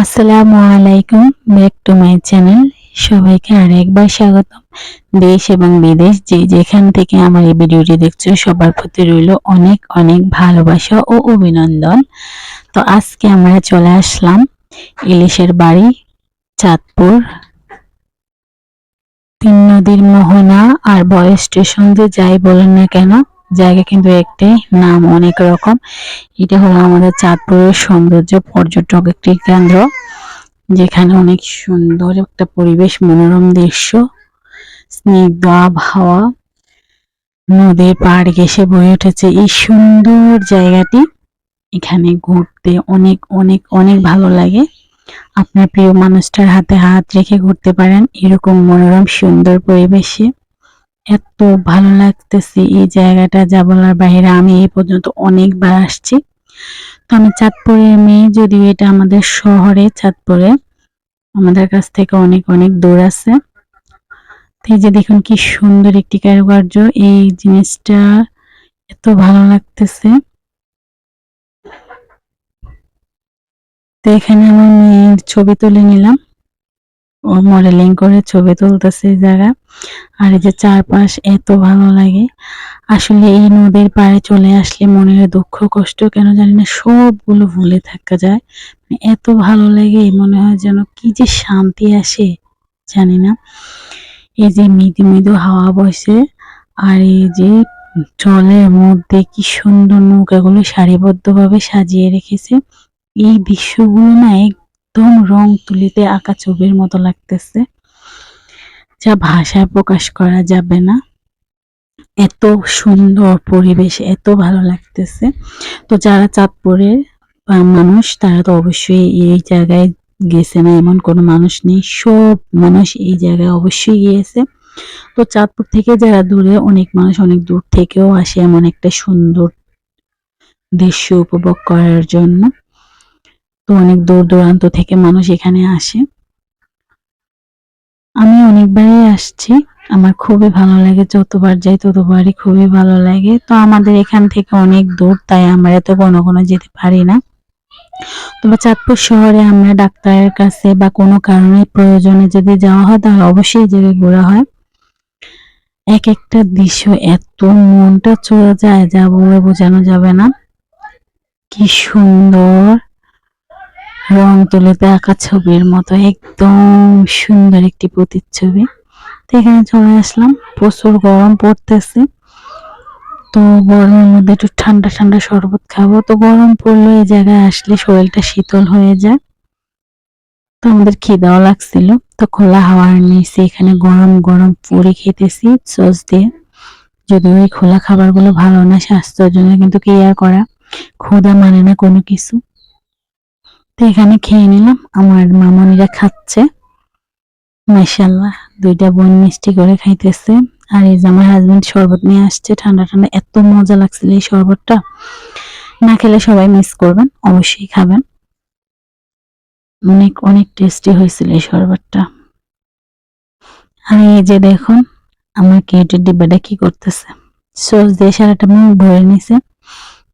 আসসালামু আলাইকুম, back to my channel. সবাইকে আরেকবার স্বাগতম। দেশ এবং বিদেশ যে যেখান থেকে আমার এই ভিডিওটি দেখছো সবার প্রতি রইল অনেক অনেক ভালোবাসা ও অভিনন্দন। তো আজকে আমরা চলে আসলাম ইলিশের বাড়ি, চাঁদপুর। তিন নদীর মোহনা আর বয় স্টেশন যে যাই বলেন না কেন, জায়গা কিন্তু একটাই, নাম অনেক রকম। এটা হলো আমাদের চাঁদপুরের সৌন্দর্য পর্যটক একটি কেন্দ্র, যেখানে অনেক সুন্দর একটা পরিবেশ, মনোরম দৃশ্য, স্নিগ্ধ আবহাওয়া, নদীর পাড় ঘেঁষে বয়ে উঠেছে এই সুন্দর জায়গাটি। এখানে ঘুরতে অনেক অনেক অনেক ভালো লাগে। আপনার প্রিয় মানুষটার হাতে হাত রেখে ঘুরতে পারেন এরকম মনোরম সুন্দর পরিবেশে। এত ভালো লাগতেছে এই জায়গাটা, যা বলার বাইরে। আমি এই পর্যন্ত অনেকবার আসছি। তো আমি চাঁদপুরের মেয়ে, যদিও এটা আমাদের শহরে, চাঁদপুরে আমাদের কাছ থেকে অনেক অনেক দূর আছে। এই যে দেখুন কি সুন্দর একটি কারুকার্য, এই জিনিসটা এত ভালো লাগতেছে। তো এখানে আমার মেয়ের ছবি তুলে নিলাম, ও মডেলিং করে ছবি তুলতেছে এই জায়গা। আর এই যে চারপাশ এত ভালো লাগে। আসলে এই নদীর পাড়ে চলে আসলে মনের দুঃখ কষ্ট কেন জানি না সবগুলো ভুলে থাকা যায়। এত ভালো লাগে, মনে হয় যেন কি যে শান্তি আসে জানি না। এই যে মৃদু মৃদু হাওয়া বইছে, আর এই যে জলের মধ্যে কি সুন্দর নৌকাগুলো সারিবদ্ধভাবে সাজিয়ে রেখেছে। এই দৃশ্যগুলো না একদম রং তুলিতে আঁকা ছবির মতো লাগতেছে, যা ভাষায় প্রকাশ করা যাবে না। এত সুন্দর পরিবেশ, এত ভালো লাগতেছে। তো যারা চাঁদপুরের মানুষ, তারা তো অবশ্যই এই জায়গায় গেছে না এমন কোনো মানুষ নেই, সব মানুষ এই জায়গায় অবশ্যই গিয়েছে। তো চাঁদপুর থেকে যারা দূরে, অনেক মানুষ অনেক দূর থেকেও আসে এমন একটা সুন্দর দৃশ্য উপভোগ করার জন্য। তো অনেক দূর দূরান্ত থেকে মানুষ এখানে আসে। আমি অনেকবারই আসছি, আমার খুবই ভালো লাগে, যতবার যাই ততবারই খুবই ভালো লাগে। তো আমাদের এখান থেকে অনেক দূর, তাই আমরা এত ঘন ঘন যেতে পারি না। তবে চাঁদপুর শহরে আমরা ডাক্তারের কাছে বা কোনো কারণে প্রয়োজনে যদি যাওয়া হয়, তাহলে অবশ্যই এই জায়গায় ঘোরা হয়। এক একটা দৃশ্য এত মনটা চলে যায়, যা বলে বোঝানো যাবে না। কি সুন্দর, রং তুলিতে আঁকা ছবির মতো, একদম সুন্দর একটি প্রতিচ্ছবি। তো এখানে চলে আসলাম, প্রচুর গরম পড়তেছে। তো গরমের মধ্যে একটু ঠান্ডা ঠান্ডা শরবত খাবো। তো গরম পড়লো, এই জায়গায় আসলে শরীরটা শীতল হয়ে যায়। তো আমাদের খিদাও লাগছিল, তো খোলা হাওয়ার নিচে এখানে গরম গরম পুরি খেতেছি সস দিয়ে। যদিও এই খোলা খাবারগুলো ভালো না স্বাস্থ্যের জন্য, কিন্তু কেয়ার করা, ক্ষুধা মানে না কোনো কিছু। তো এখানে খেয়ে নিলাম, আমার মামনিরা খাচ্ছে, মাশাআল্লাহ। দুইটা বোন মিষ্টি করে খাইতেছে। আর এই যে আমার হাজবেন্ড শরবত নিয়ে আসছে ঠান্ডা ঠান্ডা, এত মজা লাগছিল এই শরবতটা। না খেলে সবাই মিস করবেন, অবশ্যই খাবেন। অনেক অনেক টেস্টি হয়েছিল এই শরবতটা। আর এই যে দেখুন আমার কেটের ডিব্বাটা কি করতেছে, সস দিয়ে সারাটা মুখ ভরে নিছে।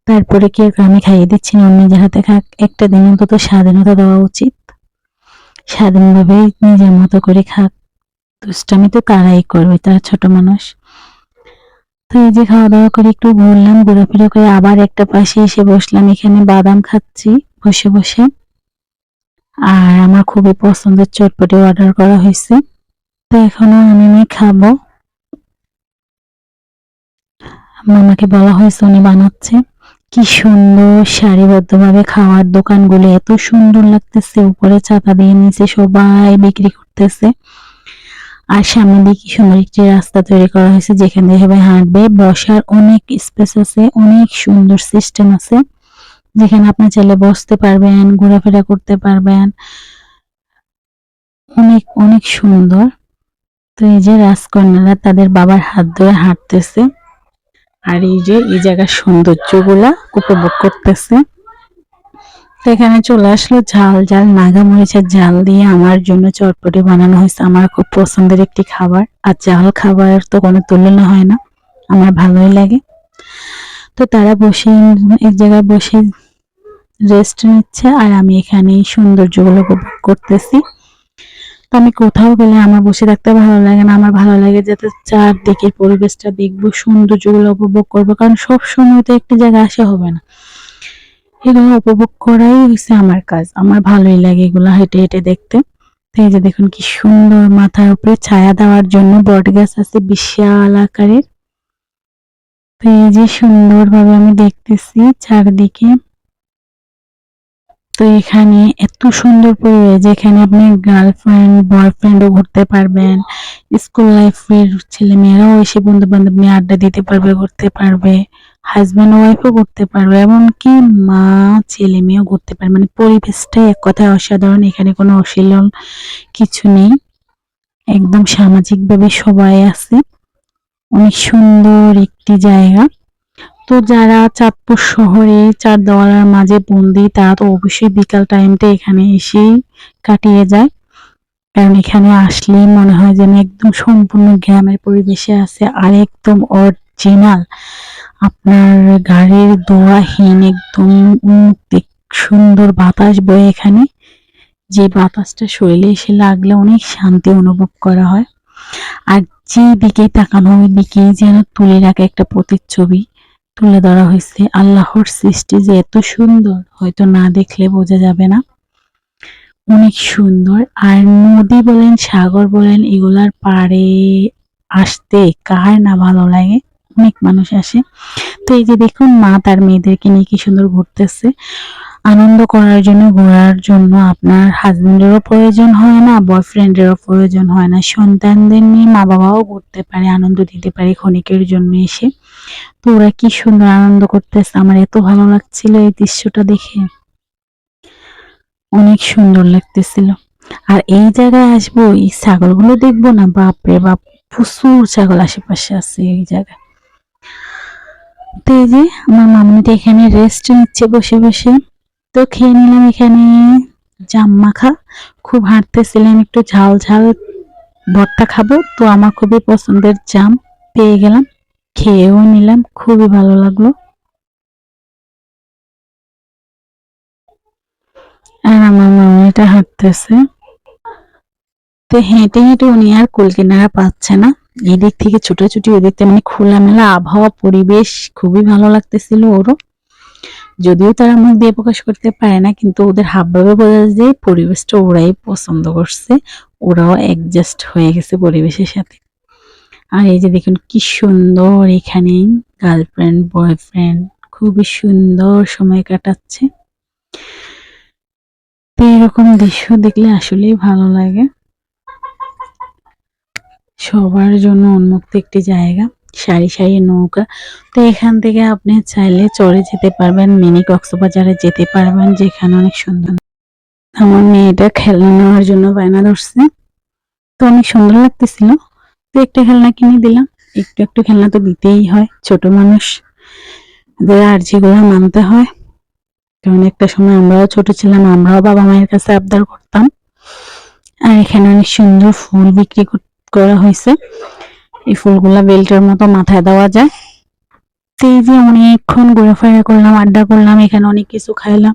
তারপরে কি আমি খাইয়ে দিচ্ছি না, অন্য নিজের হাতে খাক। একটা দিন অন্তত স্বাধীনতা দেওয়া উচিত, স্বাধীনভাবে নিজের মতো করে খাক। দুষ্টামি তো তারাই করবে, তারা ছোট মানুষ। তো এই যে খাওয়া দাওয়া করে একটু ঘুরলাম, ঘোরাফেরা করে আবার একটা পাশে এসে বসলাম, এখানে বাদাম খাচ্ছি বসে বসে। আর আমার খুবই পছন্দের চটপটি অর্ডার করা হয়েছে, তো এখনো আমি খাবো। মামাকে বলা হয়েছে, উনি বানাচ্ছে। কি সুন্দর সারিবদ্ধভাবে খাওয়ার দোকানগুলো, এত সুন্দর লাগতেছে। উপরে ছাতা দিয়ে নিচে সবাই বিক্রি করতেছে। আর সামনে দিয়ে কি সুন্দর একটি রাস্তা তৈরি করা হয়েছে, যেখান দিয়ে সবাই হাঁটবে। বসার অনেক স্পেস আছে, অনেক সুন্দর সিস্টেম আছে, যেখানে আপনি চাইলে বসতে পারবেন, ঘোরাফেরা করতে পারবেন। অনেক অনেক সুন্দর। তো এই যে রাজকন্যারা তাদের বাবার হাত ধরে হাঁটতেছে, আর এই যে এই জায়গার সৌন্দর্যগুলা উপভোগ করতেছে। তো এখানে চলে আসলো, ঝাল ঝাল নাগা মরিচের ঝাল দিয়ে আমার জন্য চটপটি বানানো হয়েছে। আমার খুব পছন্দের একটি খাবার, আর ঝাল খাবার তো কোনো তুলনা হয় না, আমার ভালোই লাগে। তো তারা বসে এক জায়গায় বসে রেস্ট নিচ্ছে আর আমি এখানে সৌন্দর্যগুলো উপভোগ করতেছি। তো আমি কোথাও গেলে আমার বসে থাকতে ভালো লাগে না, আমার ভালো লাগে যাতে চারদিকের পরিবেশটা দেখবো, সৌন্দর্যগুলো উপভোগ করবো, কারণ সব সময় তো একটি জায়গায় আসা হবে না। এগুলো উপভোগ করাই হচ্ছে আমার কাজ, আমার ভালোই লাগে এগুলো হেঁটে হেঁটে দেখতে। তো এই যে দেখুন কি সুন্দর, মাথার উপরে ছায়া দেওয়ার জন্য বট গাছ আছে বিশাল আকারের। তো এই যে সুন্দরভাবে আমি দেখতেছি চারদিকে। তো এখানে এত সুন্দর পরিবেশ যেখানে আপনি গার্লফ্রেন্ড বয়ফ্রেন্ডও ঘুরতে পারবেন, স্কুল লাইফের ছেলে মেয়েরাও এসে বন্ধু বান্ধব নিয়ে আড্ডা দিতে পারবে, ঘুরতে পারবে, হাজব্যান্ড ওয়াইফও ঘুরতে পারবে, এমনকি মা ছেলে মেয়েও ঘুরতে পারবে। মানে পরিবেশটাই এক কথায় অসাধারণ, এখানে কোনো অশ্লীল কিছু নেই, একদম সামাজিকভাবে সবাই আছে। অনেক সুন্দর একটি জায়গা। তো যারা চাঁদপুর শহরে চার দেওয়ালের মাঝে বন্দি তারা তো অবশ্যই বিকাল টাইমটা এখানে এসেই কাটিয়ে যায়, কারণ এখানে আসলেই মনে হয় যেন একদম সম্পূর্ণ গ্রামের পরিবেশে আছে আর একদম অরিজিনাল আপনার গাড়ির দোয়াহীন একদম উন্মুক্ত সুন্দর বাতাস বয়ে এখানে, যে বাতাসটা শরীরে এসে লাগলে অনেক শান্তি অনুভব করা হয়। আর যেদিকে তাকানো ওই দিকেই যেন তুলে রাখা একটা প্রতিচ্ছবি তুলে ধরা হয়েছে। আল্লাহর সৃষ্টি যে এত সুন্দর হয়তো না দেখলে বোঝা যাবে না, অনেক সুন্দর। আর নদী বলেন সাগর বলেন এগুলার পাড়ে আসতে কার না ভালো লাগে, অনেক মানুষ আসে। তো এই যে দেখুন মা তার মেয়েদেরকে নিয়ে কি সুন্দর ঘুরতেছে। আনন্দ করার জন্য, ঘোরার জন্য আপনার হাজবেন্ডেরও প্রয়োজন হয় না, বয়ফ্রেন্ডেরও প্রয়োজন হয় না, সন্তানদের নিয়ে মা বাবাও ঘুরতে পারে, আনন্দ দিতে পারে ক্ষণিকের জন্য এসে। তো ওরা কি সুন্দর আনন্দ করতেছে, আমার এত ভালো লাগছিল এই দৃশ্যটা দেখে, অনেক সুন্দর লাগতেছিল। আর এই জায়গায় আসবো এই ছাগলগুলো দেখবো না, বাপরে বাপ, প্রচুর ছাগল আশেপাশে আছে এই জায়গায়। তো এই যে আমার মাম্মিটা এখানে রেস্ট নিচ্ছে বসে বসে। তো খেয়ে নিলাম এখানে জাম মাখা, খুব হাঁটতেছিলাম, একটু ঝাল ঝাল ভর্তা খাবো, তো আমার খুবই পছন্দের জাম পেয়ে গেলাম, খেয়েও নিলাম, খুবই ভালো লাগলো। আর আমার মাম্মিটা হাঁটতেছে। তো হেঁটে হেঁটে উনি আর কুল কিনারা পাচ্ছে না, এদিক থেকে ছুটোছুটি ওদিক থেকে, মানে খোলামেলা আবহাওয়া পরিবেশ খুবই ভালো লাগতেছিল ওরও। যদিও তারা মুখ দিয়ে প্রকাশ করতে পারে না, কিন্তু ওদের হাবভাবে বোঝা যায় যে পরিবেশটা ওরাই পছন্দ করছে, ওরাও অ্যাডজাস্ট হয়ে গেছে পরিবেশের সাথে। আর এই যে দেখুন কি সুন্দর এখানে গার্লফ্রেন্ড বয়ফ্রেন্ড খুবই সুন্দর সময় কাটাচ্ছে। তো এরকম দৃশ্য দেখলে আসলেই ভালো লাগে, সবার জন্য উন্মুক্ত একটি জায়গা, সারি সারি নৌকা। তো এখান থেকে আপনি চাইলে চড়ে যেতে পারবেন, মিনি কক্সবাজারে যেতে পারবেন, যেখানে অনেক সুন্দর। আমার মেয়েটা খেলনা নেওয়ার জন্য বায়না ধরছে, তো অনেক সুন্দর লাগতেছিল, তো একটা খেলনা কিনে দিলাম। একটু একটু খেলনা তো দিতেই হয়, ছোট মানুষ, ওদের আর্জিগুলো মানতে হয়, কারণ একটা সময় আমরাও ছোট ছিলাম, আমরাও বাবা মায়ের কাছে আবদার করতাম। আর এখানে অনেক সুন্দর ফুল বিক্রি করা হয়েছে, এই ফুলগুলা বেল্টের মতো মাথায় দেওয়া যায়। তো এই যে অনেকক্ষণ ঘোরাফেরা করলাম, আড্ডা করলাম, এখানে অনেক কিছু খাইলাম,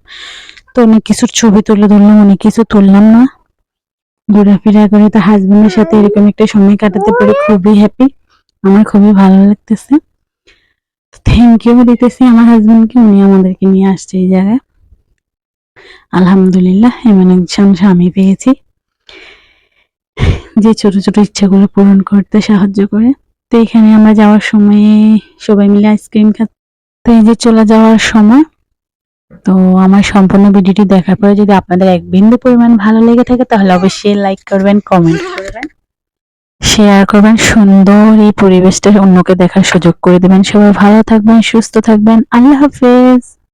তো অনেক কিছুর ছবি তুলে ধরলাম, অনেক কিছু তুললাম না। ঘোরাফেরা করে তো হাজবেন্ডের সাথে এরকম একটা সময় কাটাতে পেরে খুবই হ্যাপি, আমার খুবই ভালো লাগতেছে। থ্যাংক ইউ দিতেছি আমার হাজবেন্ডকে, উনি আমাদেরকে নিয়ে আসছে এই জায়গায়। আলহামদুলিল্লাহ এমন একজন স্বামী পেয়েছি যে ছোট ছোট ইচ্ছাগুলো পূরণ করতে সাহায্য করে। তো এখানে আমরা যাওয়ার সময় সবাই মিলে আইসক্রিম খাচ্ছি। তো এই যে চলে যাওয়ার সময়, তো আমার সম্পূর্ণ ভিডিওটি দেখার পরে যদি আপনাদের এক বিন্দু পরিমাণ ভালো লেগে থাকে তাহলে অবশ্যই লাইক করবেন, কমেন্ট করবেন, শেয়ার করবেন, সুন্দর এই পরিবেশটা অন্যকে দেখার সুযোগ করে দেবেন। সবাই ভালো থাকবেন, সুস্থ থাকবেন, আল্লাহ হাফেজ।